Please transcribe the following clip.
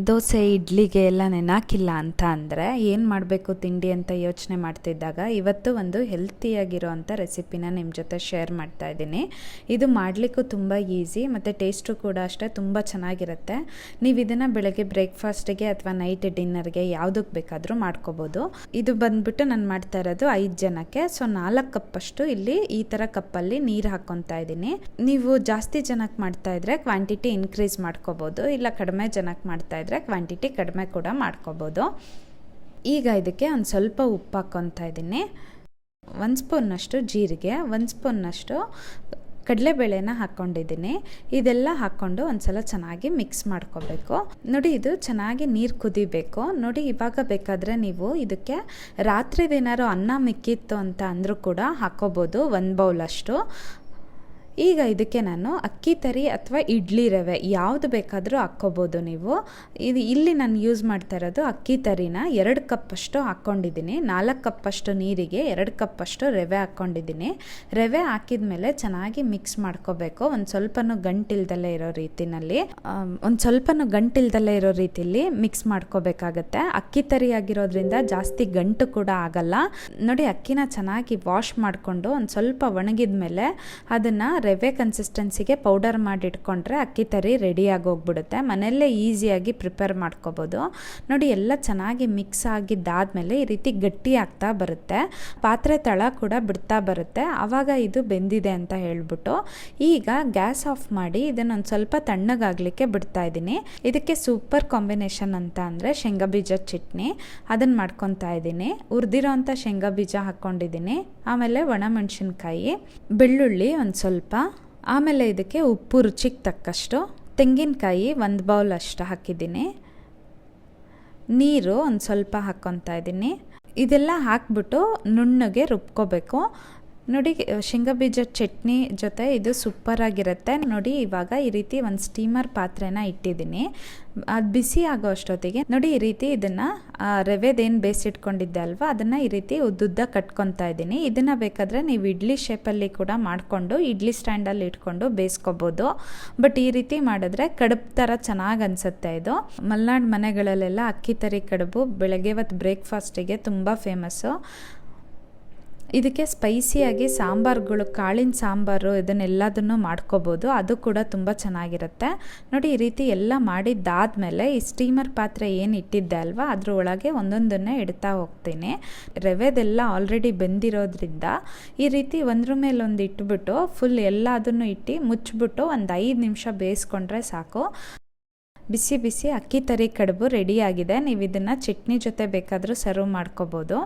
ದೋಸೆ ಇಡ್ಲಿಗೆ ಎಲ್ಲ ನೆನಾಕಿಲ್ಲ ಅಂತ ಅಂದರೆ ಏನು ಮಾಡಬೇಕು ತಿಂಡಿ ಅಂತ ಯೋಚನೆ ಮಾಡ್ತಿದ್ದಾಗ ಇವತ್ತು ಒಂದು ಹೆಲ್ತಿಯಾಗಿರೋ ಅಂಥ ರೆಸಿಪಿನ ನಿಮ್ಮ ಜೊತೆ ಶೇರ್ ಮಾಡ್ತಾ ಇದ್ದೀನಿ. ಇದು ಮಾಡಲಿಕ್ಕೂ ತುಂಬ ಈಸಿ ಮತ್ತು ಟೇಸ್ಟು ಕೂಡ ಅಷ್ಟೇ ತುಂಬ ಚೆನ್ನಾಗಿರುತ್ತೆ. ನೀವು ಇದನ್ನು ಬೆಳಗ್ಗೆ ಬ್ರೇಕ್ಫಾಸ್ಟಿಗೆ ಅಥವಾ ನೈಟ್ ಡಿನ್ನರ್ಗೆ ಯಾವುದಕ್ಕೆ ಬೇಕಾದರೂ ಮಾಡ್ಕೋಬೋದು. ಇದು ಬಂದ್ಬಿಟ್ಟು ನಾನು ಮಾಡ್ತಾ ಇರೋದು 5 ಜನಕ್ಕೆ. ಸೊ 4 ಕಪ್ಪಷ್ಟು ಇಲ್ಲಿ ಈ ಥರ ಕಪ್ಪಲ್ಲಿ ನೀರು ಹಾಕ್ಕೊತಾ ಇದ್ದೀನಿ. ನೀವು ಜಾಸ್ತಿ ಜನಕ್ಕೆ ಮಾಡ್ತಾ ಇದ್ರೆ ಕ್ವಾಂಟಿಟಿ ಇನ್ಕ್ರೀಸ್ ಮಾಡ್ಕೋಬೋದು, ಇಲ್ಲ ಕಡಿಮೆ ಜನಕ್ಕೆ ಮಾಡ್ತಾ ಇದ್ರೆ ಕ್ವಾಂಟಿಟಿ ಕಡಿಮೆ ಕೂಡ ಮಾಡ್ಕೋಬೋದು. ಈಗ ಇದಕ್ಕೆ ಒಂದು ಸ್ವಲ್ಪ ಉಪ್ಪು ಹಾಕ್ಕೊತಾ ಇದ್ದೀನಿ, 1 ಸ್ಪೂನ್ನಷ್ಟು ಜೀರಿಗೆ, 1 ಸ್ಪೂನ್ನಷ್ಟು ಕಡಲೆಬೇಳೆನ ಹಾಕ್ಕೊಂಡಿದ್ದೀನಿ. ಇದೆಲ್ಲ ಹಾಕ್ಕೊಂಡು ಒಂದ್ಸಲ ಚೆನ್ನಾಗಿ ಮಿಕ್ಸ್ ಮಾಡ್ಕೋಬೇಕು. ನೋಡಿ, ಇದು ಚೆನ್ನಾಗಿ ನೀರು ಕುದಿಬೇಕು. ನೋಡಿ, ಇವಾಗ ಬೇಕಾದರೆ ನೀವು ಇದಕ್ಕೆ ರಾತ್ರಿದೇನಾದ್ರು ಅನ್ನ ಮಿಕ್ಕಿತ್ತು ಅಂತ ಅಂದರೂ ಕೂಡ ಹಾಕ್ಕೋಬೋದು, 1 ಬೌಲಷ್ಟು. ಈಗ ಇದಕ್ಕೆ ನಾನು ಅಕ್ಕಿ ತರಿ ಅಥವಾ ಇಡ್ಲಿ ರವೆ ಯಾವುದು ಬೇಕಾದರೂ ಹಾಕ್ಕೋಬೋದು ನೀವು. ಇಲ್ಲಿ ನಾನು ಯೂಸ್ ಮಾಡ್ತಾ ಇರೋದು ಅಕ್ಕಿ ತರಿನ 2 ಕಪ್ಪಷ್ಟು ಹಾಕ್ಕೊಂಡಿದ್ದೀನಿ. 4 ಕಪ್ಪಷ್ಟು ನೀರಿಗೆ 2 ಕಪ್ಪಷ್ಟು ರವೆ ಹಾಕ್ಕೊಂಡಿದ್ದೀನಿ. ರವೆ ಹಾಕಿದ ಮೇಲೆ ಚೆನ್ನಾಗಿ ಮಿಕ್ಸ್ ಮಾಡ್ಕೋಬೇಕು, ಒಂದು ಸ್ವಲ್ಪನೂ ಗಂಟಿಲ್ದಲ್ಲೇ ಇರೋ ರೀತಿಯಲ್ಲಿ ಮಿಕ್ಸ್ ಮಾಡ್ಕೋಬೇಕಾಗತ್ತೆ. ಅಕ್ಕಿ ತರಿ ಆಗಿರೋದ್ರಿಂದ ಜಾಸ್ತಿ ಗಂಟು ಕೂಡ ಆಗಲ್ಲ. ನೋಡಿ, ಅಕ್ಕಿನ ಚೆನ್ನಾಗಿ ವಾಶ್ ಮಾಡಿಕೊಂಡು ಒಂದು ಸ್ವಲ್ಪ ಒಣಗಿದ ಮೇಲೆ ಅದನ್ನು ರವೆ ಕನ್ಸಿಸ್ಟೆನ್ಸಿಗೆ ಪೌಡರ್ ಮಾಡಿ ಇಟ್ಕೊಂಡ್ರೆ ಅಕ್ಕಿ ತರಿ ರೆಡಿಯಾಗಿ ಹೋಗ್ಬಿಡುತ್ತೆ. ಮನೆಯಲ್ಲೇ ಈಸಿಯಾಗಿ ಪ್ರಿಪೇರ್ ಮಾಡ್ಕೋಬೋದು. ನೋಡಿ, ಎಲ್ಲ ಚೆನ್ನಾಗಿ ಮಿಕ್ಸ್ ಆಗಿದ್ದಾದಮೇಲೆ ಈ ರೀತಿ ಗಟ್ಟಿ ಆಗ್ತಾ ಬರುತ್ತೆ, ಪಾತ್ರೆ ತಳ ಕೂಡ ಬಿಡ್ತಾ ಬರುತ್ತೆ. ಆವಾಗ ಇದು ಬೆಂದಿದೆ ಅಂತ ಹೇಳ್ಬಿಟ್ಟು ಈಗ ಗ್ಯಾಸ್ ಆಫ್ ಮಾಡಿ ಇದನ್ನೊಂದು ಸ್ವಲ್ಪ ತಣ್ಣಗಾಗಲಿಕ್ಕೆ ಬಿಡ್ತಾ ಇದ್ದೀನಿ. ಇದಕ್ಕೆ ಸೂಪರ್ ಕಾಂಬಿನೇಷನ್ ಅಂತ ಅಂದರೆ ಶೇಂಗಾ ಬೀಜದ ಚಟ್ನಿ, ಅದನ್ನು ಮಾಡ್ಕೊತಾ ಇದ್ದೀನಿ. ಹುರಿದಿರೋ ಅಂಥ ಶೇಂಗಾ ಬೀಜ ಹಾಕ್ಕೊಂಡಿದ್ದೀನಿ, ಆಮೇಲೆ ಒಣಮೆಣಸಿನ್ಕಾಯಿ, ಬೆಳ್ಳುಳ್ಳಿ ಒಂದು ಸ್ವಲ್ಪ, ಆಮೇಲೆ ಇದಕ್ಕೆ ಉಪ್ಪು ರುಚಿಗೆ ತಕ್ಕಷ್ಟು, ತೆಂಗಿನಕಾಯಿ 1 ಬೌಲ್ ಅಷ್ಟು ಹಾಕಿದ್ದೀನಿ, ನೀರು ಒಂದು ಸ್ವಲ್ಪ ಹಾಕ್ಕೊತಾ ಇದ್ದೀನಿ. ಇದೆಲ್ಲ ಹಾಕ್ಬಿಟ್ಟು ನುಣ್ಣಗೆ ರುಬ್ಕೋಬೇಕು. ನೋಡಿ, ಶೇಂಗಾ ಬೀಜದ ಚಟ್ನಿ ಜೊತೆ ಇದು ಸೂಪರಾಗಿರುತ್ತೆ. ನೋಡಿ, ಇವಾಗ ಈ ರೀತಿ ಒಂದು ಸ್ಟೀಮರ್ ಪಾತ್ರೆನ ಇಟ್ಟಿದ್ದೀನಿ. ಅದು ಬಿಸಿ ಆಗೋ ಅಷ್ಟೊತ್ತಿಗೆ ನೋಡಿ, ಈ ರೀತಿ ಇದನ್ನು ರವೆದೇನು ಬೇಯಿಸಿಟ್ಕೊಂಡಿದ್ದೆ ಅಲ್ವಾ, ಅದನ್ನು ಈ ರೀತಿ ಉದ್ದುದ್ದ ಕಟ್ಕೊತಾ ಇದ್ದೀನಿ. ಇದನ್ನು ಬೇಕಾದರೆ ನೀವು ಇಡ್ಲಿ ಶೇಪಲ್ಲಿ ಕೂಡ ಮಾಡಿಕೊಂಡು ಇಡ್ಲಿ ಸ್ಟ್ಯಾಂಡಲ್ಲಿ ಇಟ್ಕೊಂಡು ಬೇಯಿಸ್ಕೋಬೋದು. ಬಟ್ ಈ ರೀತಿ ಮಾಡಿದ್ರೆ ಕಡುಬು ಥರ ಚೆನ್ನಾಗಿ ಅನಿಸುತ್ತೆ. ಇದು ಮಲೆನಾಡು ಮನೆಗಳಲ್ಲೆಲ್ಲ ಅಕ್ಕಿ ತರಿ ಕಡುಬು ಬೆಳಗ್ಗೆ ಹೊತ್ತು ಬ್ರೇಕ್ಫಾಸ್ಟಿಗೆ ತುಂಬ ಫೇಮಸ್ಸು. ಇದಕ್ಕೆ ಸ್ಪೈಸಿಯಾಗಿ ಸಾಂಬಾರುಗಳು, ಕಾಳಿನ ಸಾಂಬಾರು, ಇದನ್ನೆಲ್ಲದನ್ನು ಮಾಡ್ಕೋಬೋದು, ಅದು ಕೂಡ ತುಂಬ ಚೆನ್ನಾಗಿರುತ್ತೆ. ನೋಡಿ, ಈ ರೀತಿ ಎಲ್ಲ ಮಾಡಿದ್ದಾದಮೇಲೆ ಈ ಸ್ಟೀಮರ್ ಪಾತ್ರೆ ಏನು ಇಟ್ಟಿದ್ದೆ ಅಲ್ವಾ, ಅದ್ರ ಒಳಗೆ ಒಂದೊಂದನ್ನೇ ಇಡ್ತಾ ಹೋಗ್ತೀನಿ. ರವೆದೆಲ್ಲ ಆಲ್ರೆಡಿ ಬೆಂದಿರೋದ್ರಿಂದ ಈ ರೀತಿ ಒಂದ್ರ ಮೇಲೊಂದು ಇಟ್ಬಿಟ್ಟು ಫುಲ್ ಎಲ್ಲದನ್ನು ಇಟ್ಟು ಮುಚ್ಚಿಬಿಟ್ಟು ಒಂದು 5 ನಿಮಿಷ ಬೇಯಿಸ್ಕೊಂಡ್ರೆ ಸಾಕು. ಬಿಸಿ ಬಿಸಿ ಅಕ್ಕಿ ತರಿ ಕಡುಬು ರೆಡಿಯಾಗಿದೆ. ನೀವು ಇದನ್ನು ಚಟ್ನಿ ಜೊತೆ ಬೇಕಾದರೂ ಸರ್ವ್ ಮಾಡ್ಕೋಬೋದು.